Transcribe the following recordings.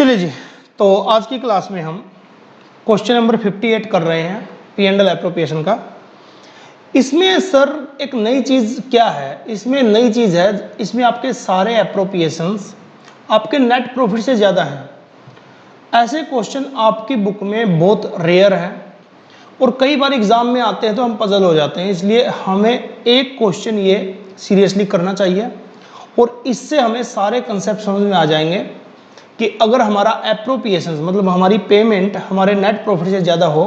चलिए जी, तो आज की क्लास में हम क्वेश्चन नंबर 58 कर रहे हैं P&L एप्रोप्रिएशन का। इसमें सर एक नई चीज़ क्या है, इसमें नई चीज़ है, इसमें आपके सारे एप्रोप्रिएशंस आपके नेट प्रॉफिट से ज़्यादा हैं। ऐसे क्वेश्चन आपकी बुक में बहुत रेयर हैं और कई बार एग्ज़ाम में आते हैं तो हम पजल हो जाते हैं। इसलिए हमें एक क्वेश्चन ये सीरियसली करना चाहिए और इससे हमें सारे कंसेप्ट समझ में आ जाएंगे कि अगर हमारा एप्रोप्रिएशन मतलब हमारी पेमेंट हमारे नेट प्रॉफिट से ज़्यादा हो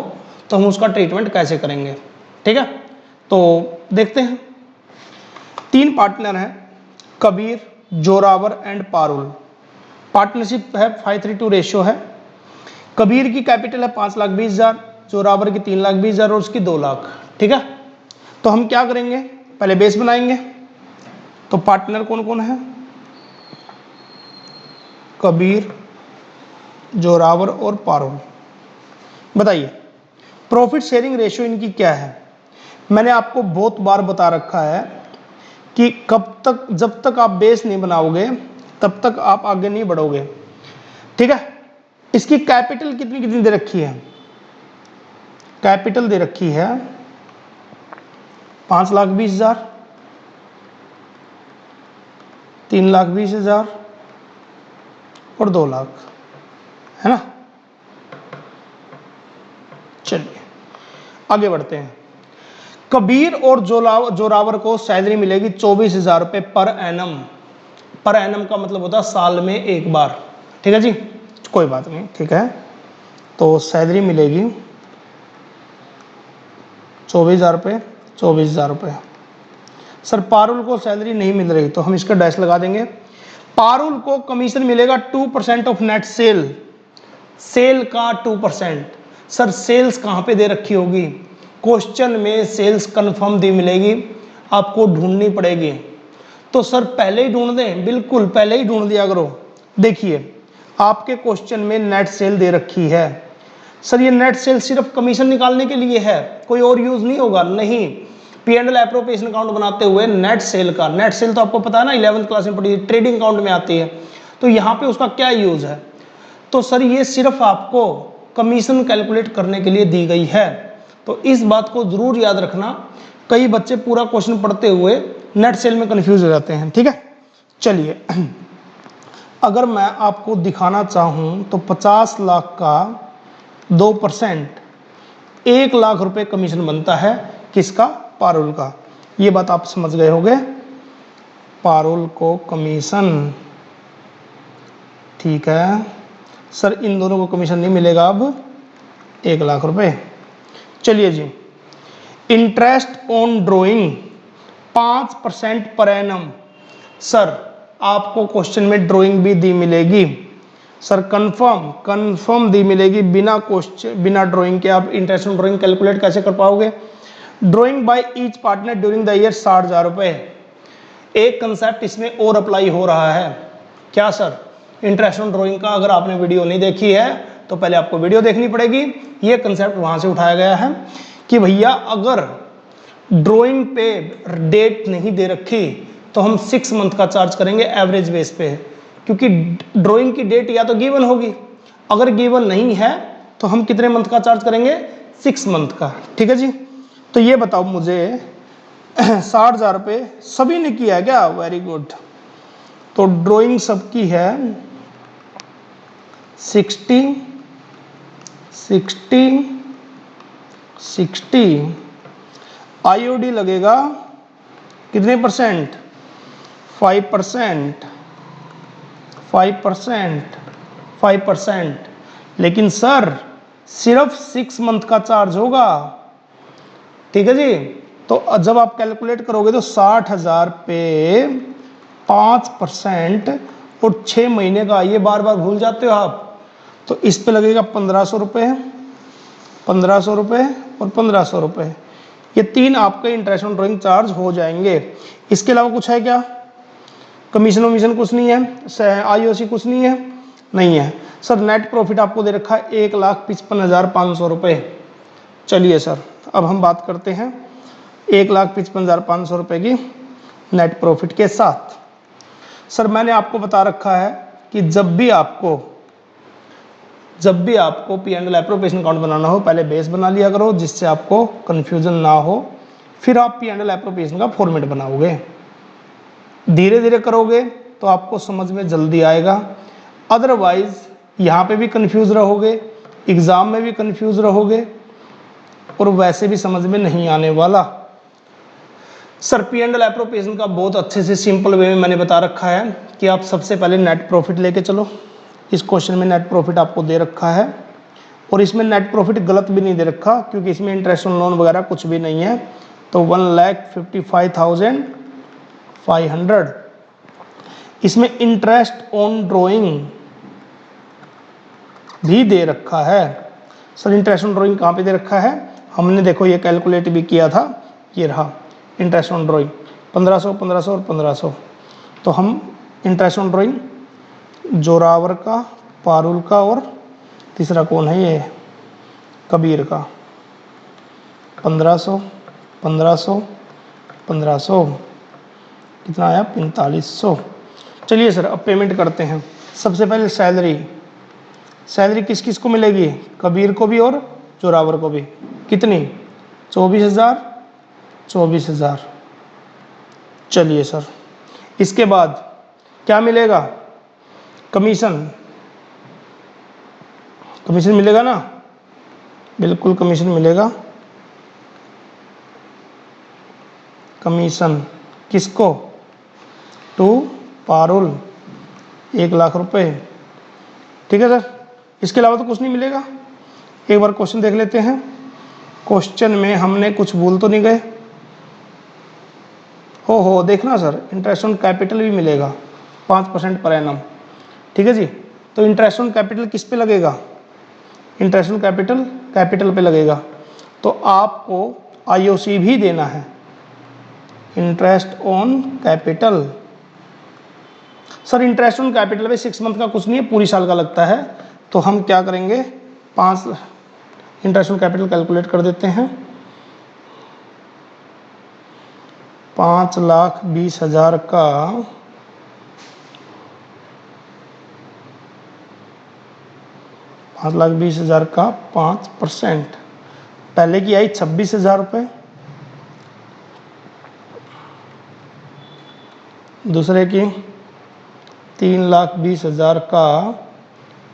तो हम उसका ट्रीटमेंट कैसे करेंगे। ठीक है, तो देखते हैं। 3 पार्टनर हैं, कबीर, जोरावर एंड पारुल। पार्टनरशिप है 5:3 रेशियो है। कबीर की कैपिटल है 5,20,000, जोरावर की 3,20,000 और उसकी 2 लाख। ठीक है, तो हम क्या करेंगे, पहले बेस बनाएंगे। तो पार्टनर कौन कौन है, कबीर, जोरावर और पारुल। बताइए प्रॉफिट शेयरिंग रेशियो इनकी क्या है। मैंने आपको बहुत बार बता रखा है कि कब तक, जब तक आप बेस नहीं बनाओगे तब तक आप आगे नहीं बढ़ोगे। ठीक है, इसकी कैपिटल कितनी कितनी दे रखी है, कैपिटल दे रखी है 5,20,000, 3,20,000 और 2 लाख, है ना। चलिए आगे बढ़ते हैं। कबीर और जोरावर को सैलरी मिलेगी 24,000 रुपये पर एनम। पर एनम का मतलब होता है साल में एक बार। ठीक है जी, कोई बात नहीं, ठीक है। तो सैलरी मिलेगी 24,000 रुपये, 24,000 रुपये। सर पारुल को सैलरी नहीं मिल रही तो हम इसका डैश लगा देंगे। पारुल को कमीशन मिलेगा 2% ऑफ नेट सेल, सेल का 2%। सर सेल्स कहाँ पे दे रखी होगी, क्वेश्चन में सेल्स कंफर्म दी मिलेगी, आपको ढूंढनी पड़ेगी। तो सर पहले ही ढूंढ दें, बिल्कुल पहले ही ढूंढ दिया करो। देखिए आपके क्वेश्चन में नेट सेल दे रखी है। सर ये नेट सेल सिर्फ कमीशन निकालने के लिए है, कोई और यूज नहीं होगा, नहीं। P&L एप्रोप्रिएशन अकाउंट बनाते हुए नेट सेल का, नेट सेल तो आपको पता है ना, 11th क्लास में पढ़ी, ट्रेडिंग अकाउंट में आती है। तो यहाँ पे उसका क्या यूज है, तो सर ये सिर्फ आपको कमीशन कैलकुलेट करने के लिए दी गई है। तो इस बात को जरूर याद रखना, कई बच्चे पूरा क्वेश्चन पढ़ते हुए नेट सेल में कंफ्यूज हो जाते हैं। ठीक है, चलिए अगर मैं आपको दिखाना चाहूं तो 50 लाख का 2% 1 लाख रुपए कमीशन बनता है, किसका, पारुल का। ये बात आप समझ गए होंगे, पारुल को कमीशन। ठीक है सर, इन दोनों को कमीशन नहीं मिलेगा अब 1 लाख रुपए। चलिए जी, interest on drawing 5% per annum. Sir आपको क्वेश्चन में ड्राइंग भी दी मिलेगी, सर कंफर्म दी मिलेगी। बिना क्वेश्चन, बिना ड्राइंग के आप इंटरेस्ट ऑन ड्राइंग कैलकुलेट कैसे कर पाओगे। Drawing by each partner during the year 60,000 रुपए। एक कंसेप्ट इसमें और अप्लाई हो रहा है, क्या सर, इंटरेस्ट ऑन ड्राइंग का। अगर आपने वीडियो नहीं देखी है तो पहले आपको वीडियो देखनी पड़ेगी। ये कंसेप्ट वहां से उठाया गया है कि भैया अगर ड्राइंग पे डेट नहीं दे रखी तो हम 6 मंथ का चार्ज करेंगे एवरेज बेस पे, क्योंकि ड्राइंग की डेट या तो गिवन होगी, अगर गिवन नहीं है तो हम कितने मंथ का चार्ज करेंगे, 6 मंथ का। ठीक है जी, तो ये बताओ मुझे 60,000 रुपये सभी ने किया है क्या, वेरी गुड। तो ड्राइंग सबकी है 60 60 60, आईओडी लगेगा कितने परसेंट, 5%, 5%। लेकिन सर सिर्फ 6 मंथ का चार्ज होगा। ठीक है जी, तो जब आप कैलकुलेट करोगे तो 60,000 पे 5% और 6 महीने का, ये बार बार भूल जाते हो आप, तो इस पे लगेगा 1,500 रुपये, 1,500 रुपये और 1,500 रुपये। ये 3 आपके इंटरेस्ट ऑन ड्राइंग चार्ज हो जाएंगे। इसके अलावा कुछ है क्या, कमीशन वमीशन कुछ नहीं है, आईओसी कुछ नहीं है, नहीं है। सर नेट प्रॉफिट आपको दे रखा है 1,55,500 रुपये। चलिए सर अब हम बात करते हैं 1,55,500 रुपये की नेट प्रॉफिट के साथ। सर मैंने आपको बता रखा है कि जब भी आपको जब भी आपको P and L appropriation account बनाना हो पहले बेस बना लिया करो, जिससे आपको कन्फ्यूजन ना हो, फिर आप पी एंड एल एप्रोप्रिएशन का फॉर्मेट बनाओगे। धीरे धीरे करोगे तो आपको समझ में जल्दी आएगा, अदरवाइज यहाँ पे भी कंफ्यूज रहोगे, एग्जाम में भी कंफ्यूज रहोगे और वैसे भी समझ में नहीं आने वाला। Sir P and L appropriation का बहुत अच्छे से सिंपल वे में मैंने बता रखा है कि आप सबसे पहले नेट प्रॉफिट लेके चलो। इस क्वेश्चन में नेट प्रॉफिट आपको दे रखा है और इसमें नेट प्रॉफिट गलत भी नहीं दे रखा क्योंकि इसमें इंटरेस्ट ऑन लोन वगैरह कुछ भी नहीं है। तो 1,55,500 इसमें इंटरेस्ट ऑन ड्राइंग भी दे रखा है। सर इंटरेस्ट ऑन ड्राइंग कहाँ पे दे रखा है? हमने देखो ये कैलकुलेट भी किया था, ये रहा इंटरेस्ट ऑन ड्राइंग 1500 1500 और 1500। तो हम इंटरेस्ट ऑन ड्राइंग जोरावर का, पारुल का और तीसरा कौन है ये कबीर का 1500 1500 1500 कितना आया 4500। चलिए सर अब पेमेंट करते हैं। सबसे पहले सैलरी किस किस को मिलेगी? कबीर को भी और जोरावर को भी। कितनी? 24,000। चलिए सर, इसके बाद क्या मिलेगा? कमीशन मिलेगा ना? बिल्कुल कमीशन मिलेगा। कमीशन किसको? टू पारुल 1,00,000 रुपये। ठीक है सर, इसके अलावा तो कुछ नहीं मिलेगा। एक बार क्वेश्चन देख लेते हैं। क्वेश्चन में हमने कुछ भूल तो नहीं गए? हो देखना सर, इंटरेस्ट ऑन कैपिटल भी मिलेगा 5% पर एनम। ठीक है जी, तो इंटरेस्ट ऑन कैपिटल किस पे लगेगा? इंटरेस्ट ऑन कैपिटल पे लगेगा। तो आपको आईओसी भी देना है, interest on capital. Sir interest on capital में 6 मंथ का कुछ नहीं है, पूरी साल का लगता है। तो हम क्या करेंगे, 5 इंटरेस्ट ऑन कैपिटल कैलकुलेट कर देते हैं। 5,20,000 का 5,20,000 का 5%, पहले की आई 26,000 रुपये, दूसरे की 3,20,000 का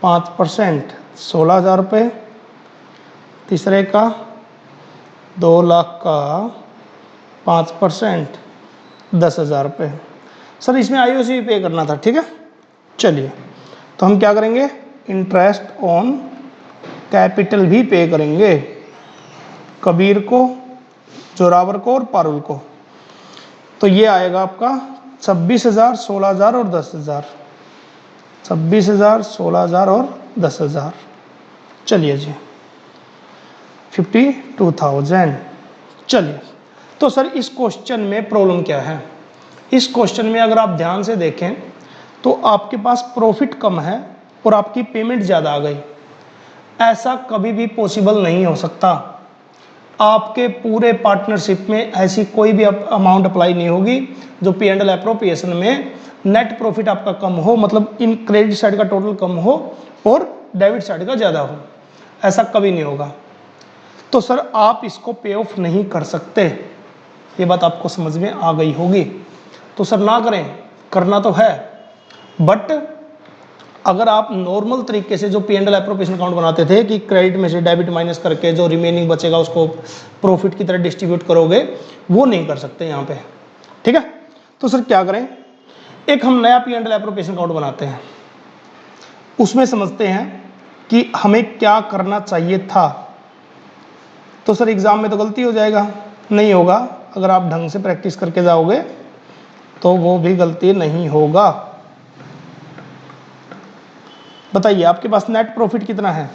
5% 16,000 रुपये, तीसरे का 2,00,000 का 5% 10,000 रुपये। सर इसमें आईओसी भी पे करना था। ठीक है, चलिए तो हम क्या करेंगे, इंटरेस्ट ऑन कैपिटल भी पे करेंगे, कबीर को, जोरावर को और पारुल को। तो ये आएगा आपका 26,000, 16,000 और 10,000। 26,000, 16,000 और 10,000। चलिए जी 52,000। चलिए तो सर इस क्वेश्चन में प्रॉब्लम क्या है? इस क्वेश्चन में अगर आप ध्यान से देखें तो आपके पास प्रॉफिट कम है और आपकी पेमेंट ज़्यादा आ गई। ऐसा कभी भी पॉसिबल नहीं हो सकता। आपके पूरे पार्टनरशिप में ऐसी कोई भी अमाउंट अप्लाई नहीं होगी जो पी एंड एल एप्रोप्रिएशन में नेट प्रॉफिट आपका कम हो, मतलब इन क्रेडिट साइड का टोटल कम हो और डेबिट साइड का ज़्यादा हो। ऐसा कभी नहीं होगा। तो सर आप इसको पे ऑफ नहीं कर सकते, ये बात आपको समझ में आ गई होगी। तो सर ना करें, करना तो है, बट अगर आप नॉर्मल तरीके से जो P and L appropriation account बनाते थे कि क्रेडिट में से डेबिट माइनस करके जो रिमेनिंग बचेगा उसको प्रॉफिट की तरह डिस्ट्रीब्यूट करोगे, वो नहीं कर सकते यहाँ पे। ठीक है, तो सर क्या करें, एक हम नया P and L appropriation account बनाते हैं, उसमें समझते हैं कि हमें क्या करना चाहिए था। तो सर एग्जाम में तो गलती हो जाएगा, नहीं होगा, अगर आप ढंग से प्रैक्टिस करके जाओगे तो वो भी गलती नहीं होगा। बताइए आपके पास नेट प्रॉफिट कितना है?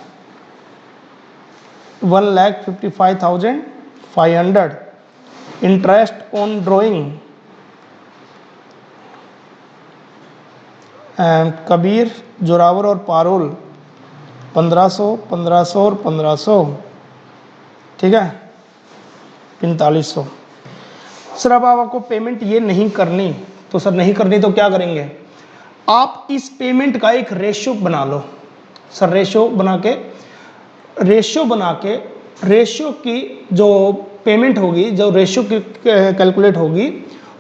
1,55,500। Interest on drawing and Kabir, Zorawar और पारुल 1,500, 1,500 और 1,500। ठीक है, 4,500। सर अब आपको पेमेंट ये नहीं करनी, तो सर नहीं करनी तो क्या करेंगे, आप इस पेमेंट का एक रेशियो बना लो। सर रेशियो बना के रेशियो की जो पेमेंट होगी, जो रेशियो की कैलकुलेट होगी,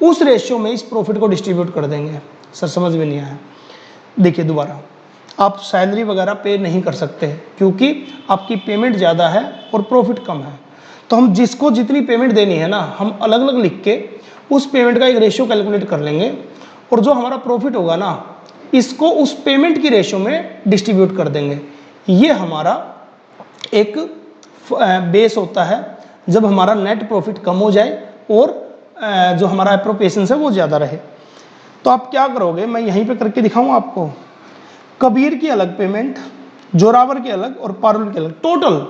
उस रेशियो में इस प्रॉफिट को डिस्ट्रीब्यूट कर देंगे। सर समझ में नहीं आया। देखिए दोबारा, आप सैलरी वगैरह पे नहीं कर सकते क्योंकि आपकी पेमेंट ज़्यादा है और प्रॉफिट कम है। तो हम जिसको जितनी पेमेंट देनी है ना, हम अलग अलग लिख के उस पेमेंट का एक रेशियो कैलकुलेट कर लेंगे और जो हमारा प्रॉफिट होगा ना, इसको उस पेमेंट की रेशियो में डिस्ट्रीब्यूट कर देंगे। ये हमारा एक बेस होता है जब हमारा नेट प्रॉफिट कम हो जाए और जो हमारा एप्रोप्रिएशन है वो ज़्यादा रहे। तो आप क्या करोगे, मैं यहीं पे करके दिखाऊं आपको। कबीर की अलग पेमेंट, जोरावर की अलग और पारुल की अलग, टोटल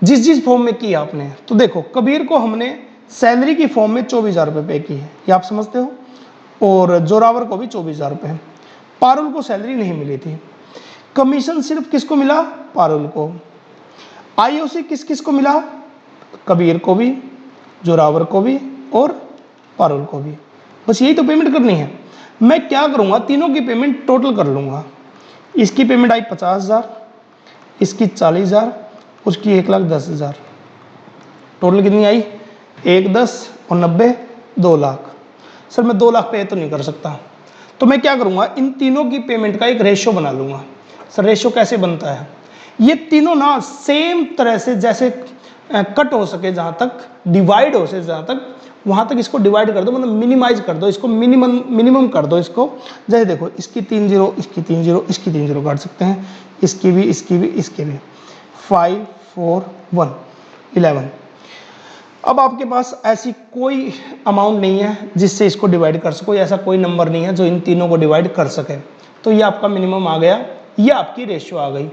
जिस फॉर्म में की आपने। तो देखो, कबीर को हमने सैलरी की फॉर्म में 24,000 रुपये पे की है, ये आप समझते हो, और जोरावर को भी 24,000 रुपये। पारुल को सैलरी नहीं मिली थी। कमीशन सिर्फ किसको मिला, पारुल को। आईओसी किस किस को मिला, कबीर को भी, जोरावर को भी और पारुल को भी। बस यही तो पेमेंट करनी है। मैं क्या करूँगा, तीनों की पेमेंट टोटल कर लूँगा। इसकी पेमेंट आई 50,000, इसकी 40,000, उसकी 1,10,000। टोटल कितनी आई, 1, 10 और 90, 2 लाख। सर मैं 2 लाख पे तो नहीं कर सकता, तो मैं क्या करूँगा, इन तीनों की पेमेंट का एक रेशियो बना लूँगा। सर रेशियो कैसे बनता है, ये तीनों ना सेम तरह से जैसे कट हो सके, जहाँ तक डिवाइड हो सके, जहाँ तक वहाँ तक इसको डिवाइड कर दो, मतलब मिनिमाइज कर दो इसको, मिनिमम कर दो इसको। जैसे देखो, इसकी 3 0, इसकी 3 0, इसकी 3 0 काट सकते हैं, इसकी भी, इसकी भी, इसके भी। 5 4 1 11। अब आपके पास ऐसी कोई अमाउंट नहीं है जिससे इसको डिवाइड कर सको, ऐसा कोई नंबर नहीं है जो इन तीनों को डिवाइड कर सके। तो ये आपका मिनिमम आ गया, ये आपकी रेशियो आ गई।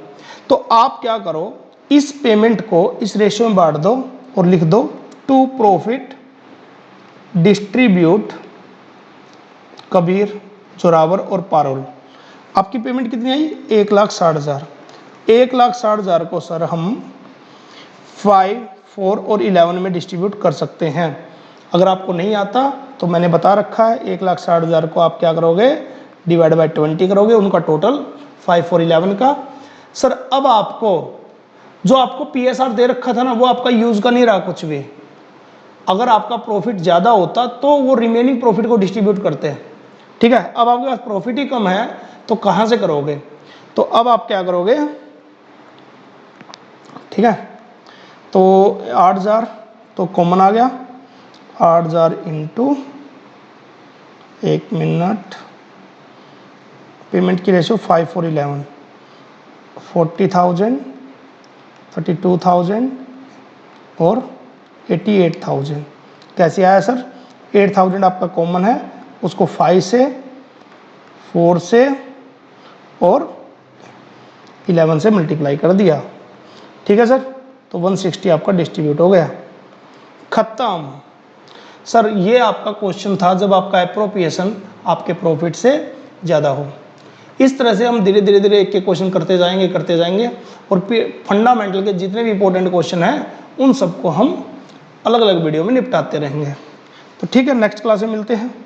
तो आप क्या करो, इस पेमेंट को इस रेशियो में बांट दो और लिख दो to profit distribute Kabir, Zorawar और पारुल। आपकी पेमेंट कितनी आई, 1,60,000। 1,60,000 को सर हम 5 4 और 11 में डिस्ट्रीब्यूट कर सकते हैं। अगर आपको नहीं आता तो मैंने बता रखा है, 1,60,000 को आप क्या करोगे, डिवाइड बाय 20 करोगे, उनका टोटल 5 4 11 का। सर अब आपको जो आपको PSR दे रखा था ना, वो आपका यूज का नहीं रहा कुछ भी। अगर आपका प्रॉफिट ज़्यादा होता तो वो रिमेनिंग प्रॉफिट को डिस्ट्रीब्यूट करते हैं, ठीक है। अब आपके पास प्रॉफिट ही कम है तो कहाँ से करोगे, तो अब आप क्या करोगे, ठीक है। तो 8,000 तो कॉमन आ गया, 8,000 इंटू, एक मिनट, पेमेंट की रेशियो 5 4 11, 40,000, 32,000 और 88,000। कैसे आया सर, 8,000 आपका कॉमन है, उसको 5 से, 4 से और 11 से मल्टीप्लाई कर दिया, ठीक है सर। तो 160 आपका डिस्ट्रीब्यूट हो गया, खत्म। सर ये आपका क्वेश्चन था जब आपका एप्रोप्रिएशन आपके प्रॉफिट से ज़्यादा हो। इस तरह से हम धीरे धीरे एक एक क्वेश्चन करते जाएंगे और फंडामेंटल के जितने भी इंपॉर्टेंट क्वेश्चन हैं उन सबको हम अलग अलग वीडियो में निपटाते रहेंगे। तो ठीक है, नेक्स्ट क्लास में मिलते हैं।